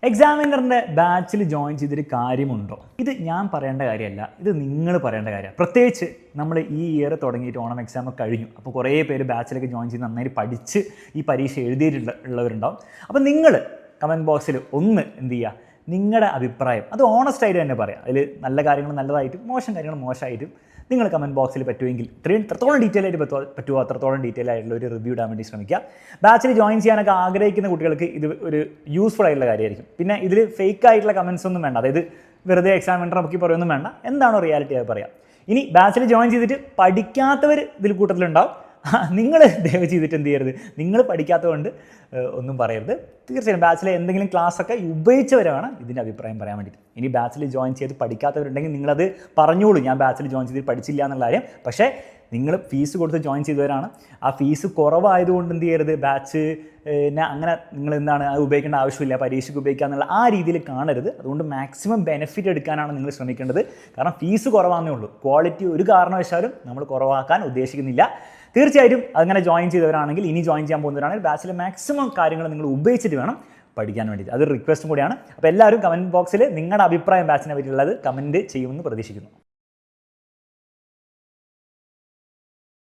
എക്സാമിനറിൻ്റെ ബാച്ചിൽ ജോയിൻ ചെയ്തൊരു കാര്യമുണ്ടോ? ഇത് ഞാൻ പറയേണ്ട കാര്യമല്ല, ഇത് നിങ്ങൾ പറയേണ്ട കാര്യമാണ്. പ്രത്യേകിച്ച് നമ്മൾ ഈ ഇയർ തുടങ്ങിയിട്ട് ഓണം എക്സാം കഴിഞ്ഞു. അപ്പോൾ കുറേ പേര് ബാച്ചിലേക്ക് ജോയിൻ ചെയ്ത് നന്നായി പഠിച്ച് ഈ പരീക്ഷ എഴുതിയിട്ടുള്ളവരുണ്ടാവും. അപ്പോൾ നിങ്ങൾ കമൻറ്റ് ബോക്സിൽ ഒന്ന് എന്ത് ചെയ്യുക, നിങ്ങളുടെ അഭിപ്രായം അത് ഓണസ്റ്റായിട്ട് തന്നെ പറയാം. അതിൽ നല്ല കാര്യങ്ങൾ നല്ലതായിട്ടും മോശം കാര്യങ്ങൾ മോശമായിട്ടും നിങ്ങൾ കമൻറ്റ് ബോക്സിൽ പറ്റുമെങ്കിൽ എത്രത്തോളം ഡീറ്റെയിൽ ആയിട്ട് പറ്റുമോ അത്രത്തോളം ഡീറ്റെയിൽ ആയിട്ടുള്ള ഒരു റിവ്യൂ ഇടാൻ വേണ്ടി ശ്രമിക്കുക. ബാച്ചിൽ ജോയിൻ ചെയ്യാനൊക്കെ ആഗ്രഹിക്കുന്ന കുട്ടികൾക്ക് ഇത് ഒരു യൂസ്ഫുൾ ആയിട്ടുള്ള കാര്യമായിരിക്കും. പിന്നെ ഇതിൽ ഫേക്ക് ആയിട്ടുള്ള കമൻസ് ഒന്നും വേണ്ട, അതായത് വെറുതെ എക്സാമിനർ നമുക്ക് പറയുമൊന്നും വേണ്ട, എന്താണോ റിയാലിറ്റി അത് പറയാം. ഇനി ബാച്ചിൽ ജോയിൻ ചെയ്തിട്ട് പഠിക്കാത്തവർ ഇതിൽ കൂട്ടത്തിലുണ്ടാവും. നിങ്ങൾ ദയവ് ചെയ്തിട്ട് എന്ത് ചെയ്യരുത്, നിങ്ങൾ പഠിക്കാത്തതുകൊണ്ട് ഒന്നും പറയരുത്. തീർച്ചയായും ബാച്ചിലെ എന്തെങ്കിലും ക്ലാസ്സൊക്കെ ഉപയോഗിച്ചവരാണ് ഇതിൻ്റെ അഭിപ്രായം പറയാൻ വേണ്ടിയിട്ട്. ഇനി ബാച്ചിൽ ജോയിൻ ചെയ്ത് പഠിക്കാത്തവരുണ്ടെങ്കിൽ നിങ്ങളത് പറഞ്ഞോളൂ, ഞാൻ ബാച്ചിൽ ജോയിൻ ചെയ്ത് പഠിച്ചില്ല എന്നുള്ള കാര്യം. പക്ഷേ നിങ്ങൾ ഫീസ് കൊടുത്ത് ജോയിൻ ചെയ്തവരാണ്, ആ ഫീസ് കുറവായതുകൊണ്ട് എന്ത് ചെയ്യരുത്, ബാച്ച് അങ്ങനെ നിങ്ങൾ എന്താണ് അത് ഉപയോഗിക്കേണ്ട ആവശ്യമില്ല, പരീക്ഷയ്ക്ക് ഉപയോഗിക്കുക എന്നുള്ള ആ രീതിയിൽ കാണരുത്. അതുകൊണ്ട് മാക്സിമം ബെനിഫിറ്റ് എടുക്കാനാണ് നിങ്ങൾ ശ്രമിക്കേണ്ടത്. കാരണം ഫീസ് കുറവാണെന്നേ ഉള്ളൂ, ക്വാളിറ്റി ഒരു കാരണവശാലും നമ്മൾ കുറവാക്കാൻ ഉദ്ദേശിക്കുന്നില്ല. തീർച്ചയായിട്ടും അങ്ങനെ ജോയിൻ ചെയ്തവരാണെങ്കിൽ, ഇനി ജോയിൻ ചെയ്യാൻ പോകുന്നവരാണെങ്കിൽ ബാച്ചിലെ മാക്സിമം കാര്യങ്ങൾ നിങ്ങൾ ഉപയോഗിച്ചിട്ട് വേണം പഠിക്കാൻ വേണ്ടിയിട്ട്. അതൊരു റിക്വസ്റ്റും കൂടിയാണ്. അപ്പോൾ എല്ലാവരും കമൻറ്റ് ബോക്സിൽ നിങ്ങളുടെ അഭിപ്രായം ബാച്ചിനെ പറ്റിയുള്ളത് കമൻറ്റ് ചെയ്യുമെന്ന് പ്രതീക്ഷിക്കുന്നു.